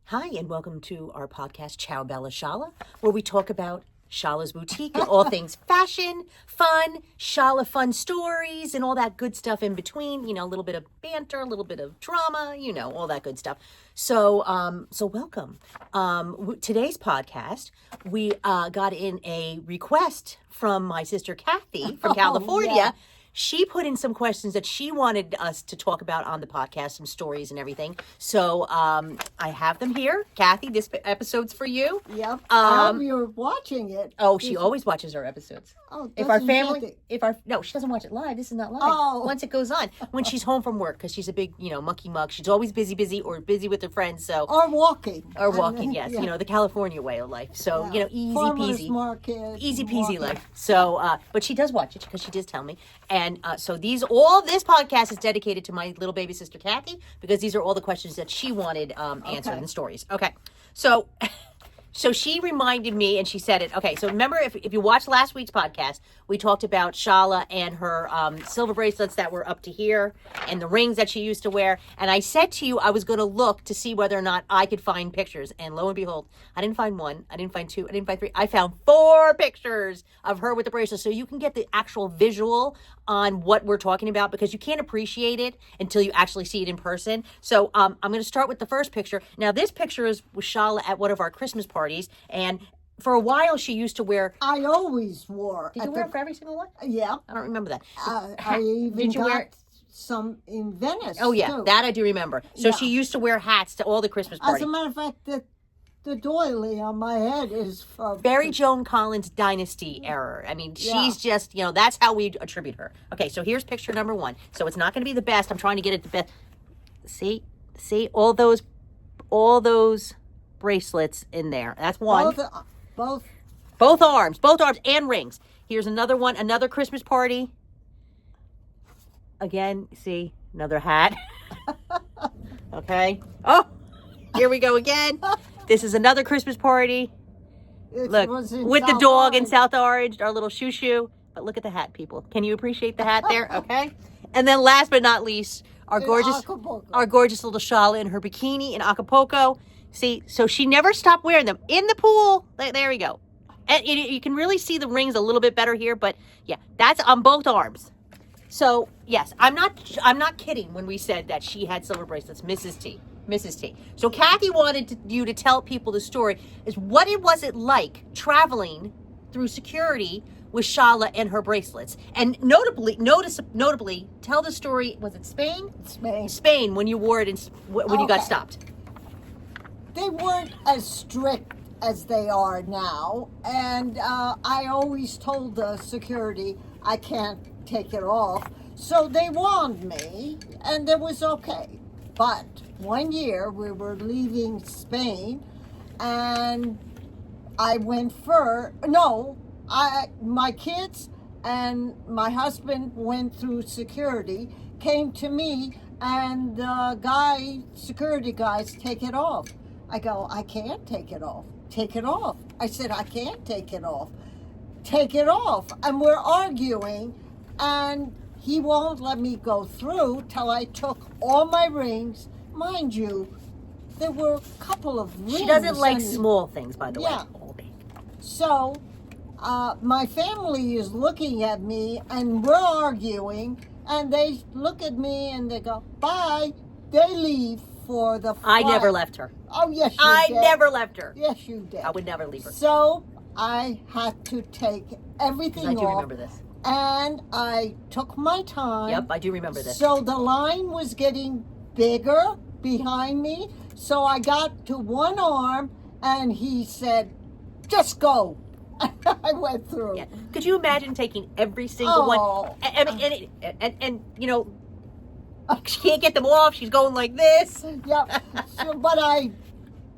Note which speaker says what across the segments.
Speaker 1: Hi, and welcome to our podcast, Ciao Bella Shala, where we talk about Shala's Boutique and all things fashion, fun, Shala fun stories, and all that good stuff in between. You know, a little bit of banter, a little bit of drama, you know, all that good stuff. So welcome. Today's podcast, we got in a request from my sister Cathy from California.
Speaker 2: Yeah.
Speaker 1: She put in some questions that she wanted us to talk about on the podcast, some stories and everything. So I have them here. Cathy, this episode's for you.
Speaker 2: Yep. I hope you're watching it.
Speaker 1: Oh, she always watches our episodes.
Speaker 2: Oh,
Speaker 1: If our
Speaker 2: doesn't
Speaker 1: family,
Speaker 2: get it.
Speaker 1: no, she doesn't watch it live. This is not live.
Speaker 2: Oh.
Speaker 1: Once it goes on, when she's home from work, because she's a big, monkey mug. She's always busy, or busy with her friends. So
Speaker 2: Or walking.
Speaker 1: or walking, yes,
Speaker 2: Yeah.
Speaker 1: the California way of life. So
Speaker 2: Yeah.
Speaker 1: easy
Speaker 2: Farmers
Speaker 1: peasy.
Speaker 2: market,
Speaker 1: Easy peasy
Speaker 2: walking.
Speaker 1: life. So, but she does watch it because she did tell me. And so all this podcast is dedicated to my little baby sister Cathy because these are all the questions that she wanted answered
Speaker 2: Okay.
Speaker 1: in stories. Okay, so so she reminded me, and she said it. Okay, so remember if you watched last week's podcast, we talked about Shala and her silver bracelets that were up to here, and the rings that she used to wear. And I said to you I was going to look to see whether or not I could find pictures. And lo and behold, I didn't find one, I didn't find two, I didn't find three. I found 4 pictures of her with the bracelets, so you can get the actual visual on what we're talking about because you can't appreciate it until you actually see it in person. So I'm going to start with the first picture. Now this picture is with Shala at one of our Christmas parties, and for a while she used to wear.
Speaker 2: I always wore.
Speaker 1: Did you wear it for every single one?
Speaker 2: Yeah.
Speaker 1: I don't remember that.
Speaker 2: I even
Speaker 1: Did you
Speaker 2: got
Speaker 1: wear?
Speaker 2: some in Venice.
Speaker 1: Oh yeah,
Speaker 2: too.
Speaker 1: that I do remember. So
Speaker 2: Yeah.
Speaker 1: she used to wear hats to all the Christmas
Speaker 2: As
Speaker 1: parties.
Speaker 2: a matter of fact, the doily on my head is from
Speaker 1: Barry Joan Collins dynasty era. I mean, she's just, that's how we attribute her. Okay, so here's picture number 1. So it's not going to be the best. I'm trying to get it the best. See all those bracelets in there. That's one.
Speaker 2: both.
Speaker 1: Both arms and rings. Here's another one, another Christmas party. Again, see, another hat. Okay. Oh, here we go again. This is another Christmas party.
Speaker 2: It
Speaker 1: Look,
Speaker 2: was in
Speaker 1: with the
Speaker 2: South
Speaker 1: dog in
Speaker 2: Orange.
Speaker 1: South Orange, our little shoo-shoo. But look at the hat, people. Can you appreciate the hat there? Okay. And then last but not least, our
Speaker 2: In
Speaker 1: gorgeous little Shala in her bikini in Acapulco. See, so she never stopped wearing them in the pool. There we go. And you can really see the rings a little bit better here, but yeah, that's on both arms. So yes, I'm not kidding when we said that she had silver bracelets, Mrs. T. So Cathy wanted you to tell people the story. Is what was it like traveling through security with Shala and her bracelets? And notably, tell the story. Was it Spain? Spain when you wore it when you got
Speaker 2: Okay.
Speaker 1: stopped.
Speaker 2: They weren't as strict as they are now, and I always told the security I can't take it off, so they warned me, and it was okay. But one year we were leaving Spain, and I went my kids and my husband went through security, came to me, and the security guys, take it off. I go, I can't take it off. Take it off. I said, I can't take it off. Take it off. And we're arguing, and he won't let me go through till I took all my rings. Mind you, there were a couple of rings.
Speaker 1: She doesn't like
Speaker 2: and-
Speaker 1: small things, by the way.
Speaker 2: Yeah.
Speaker 1: All big.
Speaker 2: So, my family is looking at me, and we're arguing, and they look at me and they go, bye. They leave for the
Speaker 1: I
Speaker 2: flight.
Speaker 1: never left her.
Speaker 2: Oh, yes, you
Speaker 1: I
Speaker 2: did.
Speaker 1: never left her.
Speaker 2: Yes, you did.
Speaker 1: I would never leave her.
Speaker 2: So, I had to take everything
Speaker 1: I do
Speaker 2: off,
Speaker 1: remember this.
Speaker 2: and I took my time.
Speaker 1: Yep, I do remember this.
Speaker 2: So, the line was getting bigger behind me, so I got to one arm, and he said, just go. I went through.
Speaker 1: Yeah. Could you imagine taking every single one?
Speaker 2: Oh.
Speaker 1: And she can't get them off. She's going like this.
Speaker 2: Yeah. So, but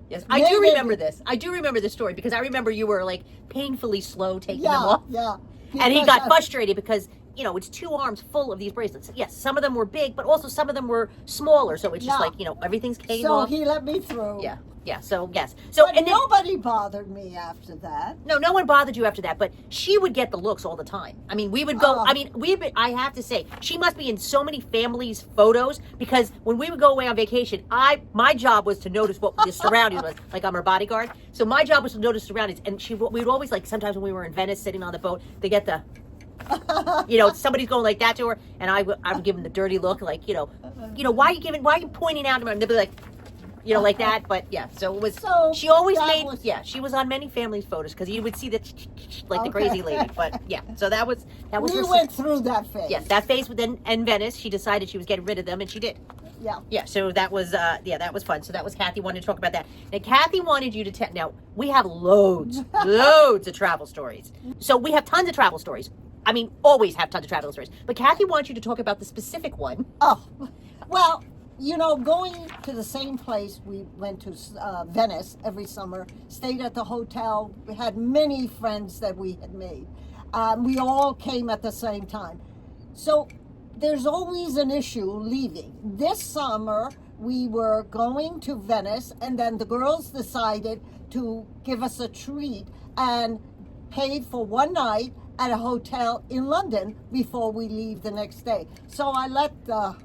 Speaker 1: Yes, I do
Speaker 2: Maybe-
Speaker 1: remember this. I do remember this story because I remember you were like painfully slow taking them
Speaker 2: yeah,
Speaker 1: off.
Speaker 2: yeah.
Speaker 1: And he
Speaker 2: Because
Speaker 1: got frustrated because, it's 2 arms full of these bracelets. Yes, some of them were big, but also some of them were smaller. So it's just
Speaker 2: Yeah.
Speaker 1: like, everything's came
Speaker 2: So
Speaker 1: off.
Speaker 2: he let me through.
Speaker 1: Yeah. Yeah. So yes. So
Speaker 2: But nobody bothered me after that.
Speaker 1: no one bothered you after that. But she would get the looks all the time. I mean, we would go. I mean, I have to say, she must be in so many families' photos because when we would go away on vacation, my job was to notice what the surroundings was. Like I'm her bodyguard, so my job was to notice surroundings. And we would always, like, sometimes when we were in Venice sitting on the boat, they get the. Somebody's going like that to her, and I would give them the dirty look, like, why are you pointing out to me? And they'd be like, like that. But yeah, so it was.
Speaker 2: So
Speaker 1: she always she was on many families' photos because you would see the the crazy lady. But yeah, so that was.
Speaker 2: We went through that phase.
Speaker 1: Yes, that phase. Then in Venice, she decided she was getting rid of them, and she did.
Speaker 2: Yeah.
Speaker 1: Yeah. So that was that was fun. So that was Cathy wanted to talk about that. Now Cathy wanted you to tell. Now we have loads of travel stories. So we have tons of travel stories. I mean, always have tons of travel stories. But Cathy wants you to talk about the specific one.
Speaker 2: Oh, well, going to the same place, we went to Venice every summer, stayed at the hotel. We had many friends that we had made. We all came at the same time. So there's always an issue leaving. This summer, we were going to Venice, and then the girls decided to give us a treat and paid for one night at a hotel in London before we leave the next day. So I let them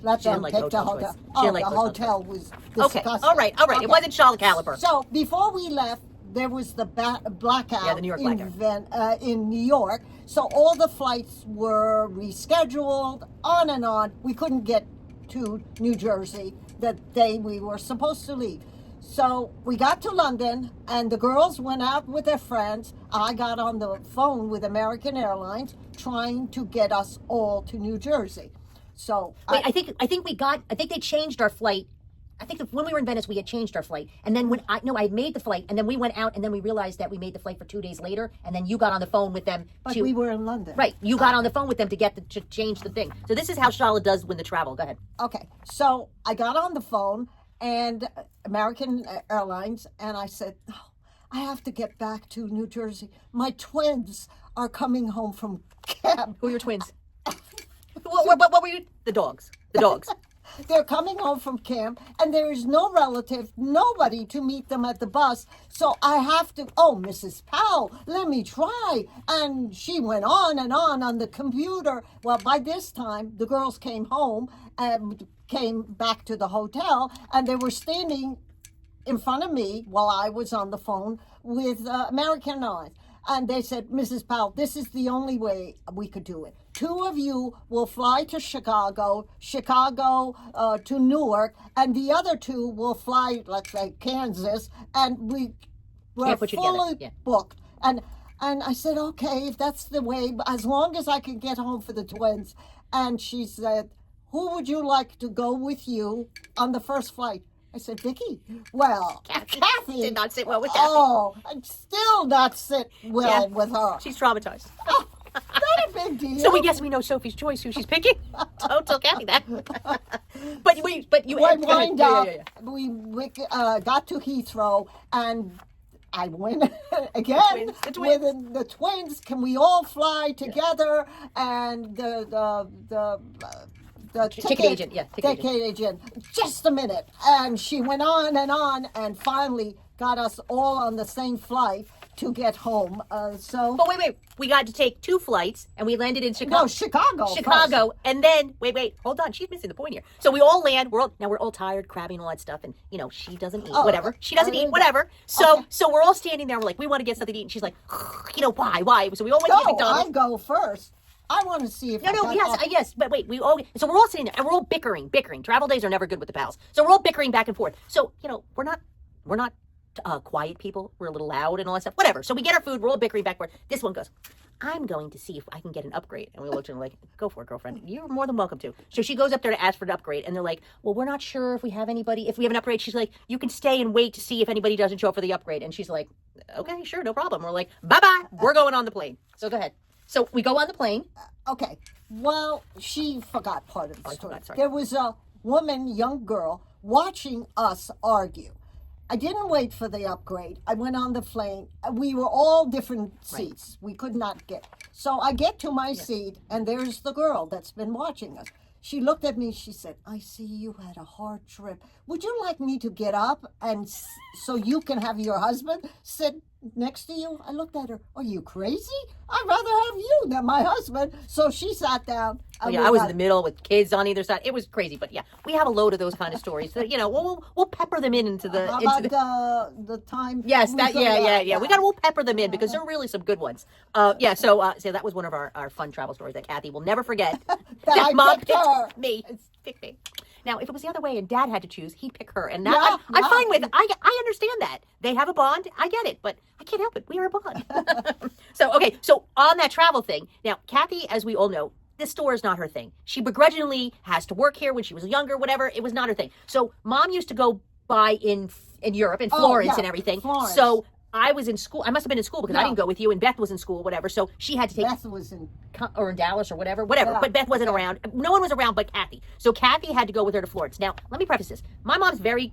Speaker 2: pick the hotel. The hotel was disgusting.
Speaker 1: Okay, all right. Okay. It wasn't Charlotte Caliber.
Speaker 2: So before we left, there was the blackout
Speaker 1: the New York blackout.
Speaker 2: In New York. So all the flights were rescheduled, on and on. We couldn't get to New Jersey the day we were supposed to leave. So we got to London, and the girls went out with their friends. I got on the phone with American Airlines trying to get us all to New Jersey. So
Speaker 1: wait, I think they changed our flight. I think when we were in Venice, we had changed our flight, and then I made the flight, and then we went out, and then we realized that we made the flight for 2 days later, and then you got on the phone with them.
Speaker 2: But we were in London,
Speaker 1: right? You got on the phone with them to change the thing. So this is how Charlotte does when the travel. Go ahead.
Speaker 2: Okay, so I got on the phone and American Airlines, and I said, I have to get back to New Jersey. My twins are coming home from camp.
Speaker 1: Who are your twins? What were you? The dogs. The dogs.
Speaker 2: They're coming home from camp, and there is no relative, nobody to meet them at the bus. So I have to, Mrs. Powell, let me try. And she went on and on the computer. Well, by this time, the girls came home and came back to the hotel, and they were standing in front of me while I was on the phone with American Airlines. And they said, Mrs. Powell, this is the only way we could do it. 2 of you will fly to Chicago to Newark, and the other 2 will fly, let's say, Kansas, and we're fully booked. And I said, okay, if that's the way, as long as I can get home for the twins. And she said, who would you like to go with you on the first flight? I said, Vicky. Well, Cathy
Speaker 1: did not sit well with Cathy.
Speaker 2: Oh, I'd still not sit well with her.
Speaker 1: She's traumatized.
Speaker 2: Not a big deal.
Speaker 1: So we know Sophie's Choice, who she's picking. Don't tell Cathy that. but you
Speaker 2: wind up. We got to Heathrow, and I went again
Speaker 1: the twins.
Speaker 2: with the twins. Can we all fly together? And the
Speaker 1: ticket agent,
Speaker 2: ticket agent. Just a minute, and she went on, and finally got us all on the same flight to get home.
Speaker 1: But wait, we got to take 2 flights, and we landed in Chicago.
Speaker 2: No, Chicago.
Speaker 1: First. And then wait, hold on, she's missing the point here. So we all land. We're all tired, crabbing, all that stuff, and she doesn't eat. Whatever, she doesn't eat. Whatever. So we're all standing there. We're like, we want to get something to eat, and she's like, why? So we all went to McDonald's.
Speaker 2: I go first. I want to see if
Speaker 1: yes, but wait, so we're all sitting there and we're all bickering. Travel days are never good with the pals. So we're all bickering back and forth. So, we're not quiet people. We're a little loud and all that stuff. Whatever. So we get our food, we're all bickering back and forth. This one goes, I'm going to see if I can get an upgrade. And we looked at her like, go for it, girlfriend. You're more than welcome to. So she goes up there to ask for an upgrade, and they're like, well, we're not sure if we have an upgrade. She's like, you can stay and wait to see if anybody doesn't show up for the upgrade. And she's like, okay, sure, no problem. We're like, bye-bye. We're going on the plane. So go ahead. So we go on the plane.
Speaker 2: Okay. Well, she forgot part of the story.
Speaker 1: Sorry.
Speaker 2: There was a young girl, watching us argue. I didn't wait for the upgrade. I went on the plane. We were all different seats. Right. We could not get. So I get to my seat, and there's the girl that's been watching us. She looked at me. She said, "I see you had a hard trip. Would you like me to get up and so you can have your husband sit next to you?" I looked at her. "Are you crazy? I'd rather have you than my husband." So she sat down.
Speaker 1: I was in the middle with kids on either side. It was crazy, but yeah, we have a load of those kind of stories. So, we'll pepper them into the.
Speaker 2: How
Speaker 1: into
Speaker 2: about the time?
Speaker 1: Yes, we'll pepper them in because they're really some good ones. So that was one of our fun travel stories that Cathy will never forget.
Speaker 2: that
Speaker 1: Mom
Speaker 2: picked her.
Speaker 1: me. Picked me. Now, if it was the other way and Dad had to choose, he'd pick her, and
Speaker 2: I'm
Speaker 1: fine with it. I understand that they have a bond. I get it, but I can't help it. We are a bond. So on that travel thing, now Cathy, as we all know, this store is not her thing. She begrudgingly has to work here when she was younger, whatever. It was not her thing. So Mom used to go buy in Europe, in Florence and everything.
Speaker 2: Florence.
Speaker 1: So I was in school. I must have been in school because I didn't go with you, and Beth was in school, whatever. So she had to take.
Speaker 2: Beth was in
Speaker 1: Dallas or whatever.
Speaker 2: Yeah.
Speaker 1: But Beth wasn't around. No one was around but Cathy. So Cathy had to go with her to Florence. Now, let me preface this. My mom's very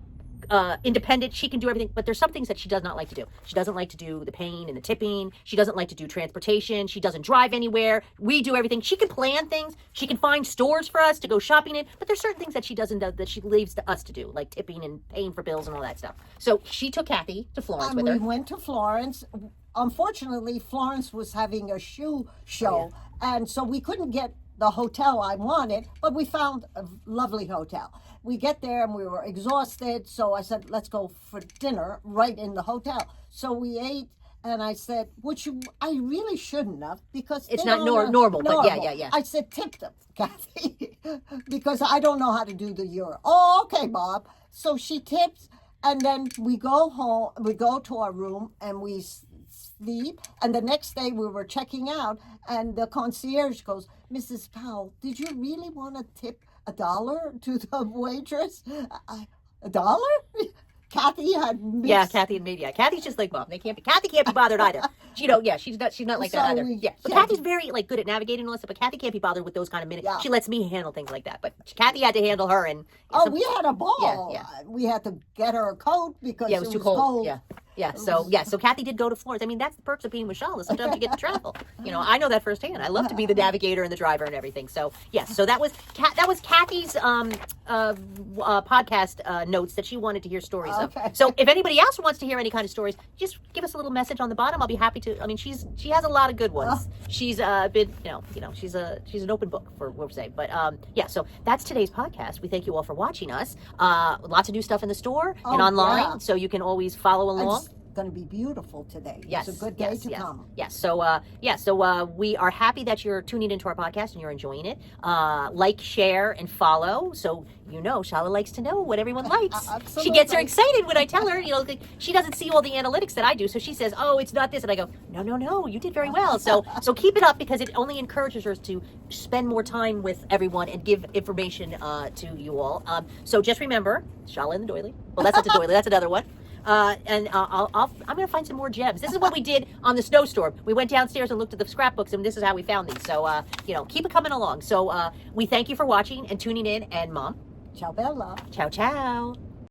Speaker 1: independent. She can do everything, but there's some things that she does not like to do. She doesn't like to do the paying and the tipping. She doesn't like to do transportation. She doesn't drive anywhere. We do everything. She can plan things. She can find stores for us to go shopping in, but there's certain things that she doesn't do that she leaves to us to do, like tipping and paying for bills and all that stuff. So she took Cathy to Florence with her.
Speaker 2: We went to Florence. Unfortunately, Florence was having a shoe show, and so we couldn't get the hotel I wanted, but we found a lovely hotel. We get there and we were exhausted, so I said, "Let's go for dinner right in the hotel." So we ate, and I said, I really shouldn't have, because
Speaker 1: it's not normal, but yeah.
Speaker 2: I said, "Tip them, Cathy," because I don't know how to do the euro. "Oh, okay, Bob." So she tips, and then we go home, we go to our room, and we sleep. And the next day we were checking out, and the concierge goes, "Mrs. Powell, did you really want to tip $1 to the waitress?" $1? Cathy had mixed.
Speaker 1: Yeah, Cathy and me. Yeah, Cathy's just like Mom. Cathy can't be bothered either. She's not like that either. Yeah, but Cathy's very good at navigating all this stuff. But Cathy can't be bothered with those kind of minutes. Yeah. She lets me handle things like that. But Cathy had to handle her. And
Speaker 2: we had a ball. Yeah. We had to get her a coat because
Speaker 1: it was too cold. Yeah. So Cathy did go to Florence. I mean, that's the perks of being with Shala. Sometimes you get to travel. I know that firsthand. I love to be the navigator and the driver and everything. So yes. So that was Cathy's podcast notes that she wanted to hear stories of. So if anybody else wants to hear any kind of stories, just give us a little message on the bottom. I'll be happy to. I mean, she has a lot of good ones. She's been she's an open book for what we say. But so that's today's podcast. We thank you all for watching us. Lots of new stuff in the store and online, so you can always follow along.
Speaker 2: Going to be beautiful today.
Speaker 1: Yes,
Speaker 2: it's a good day to come.
Speaker 1: Yes. So we are happy that you're tuning into our podcast and you're enjoying it. Like, share, and follow. So Shala likes to know what everyone likes.
Speaker 2: Absolutely.
Speaker 1: She gets her excited when I tell her. She doesn't see all the analytics that I do, so she says, "Oh, it's not this," and I go, "No, you did very well." So keep it up, because it only encourages her to spend more time with everyone and give information to you all. So just remember, Shala and the doily. Well, that's not the doily. That's another one. I'm going to find some more gems. This is what we did on the snowstorm. We went downstairs and looked at the scrapbooks, and this is how we found these. So, keep it coming along. So, we thank you for watching and tuning in. And Mom.
Speaker 2: Ciao Bella.
Speaker 1: Ciao, ciao.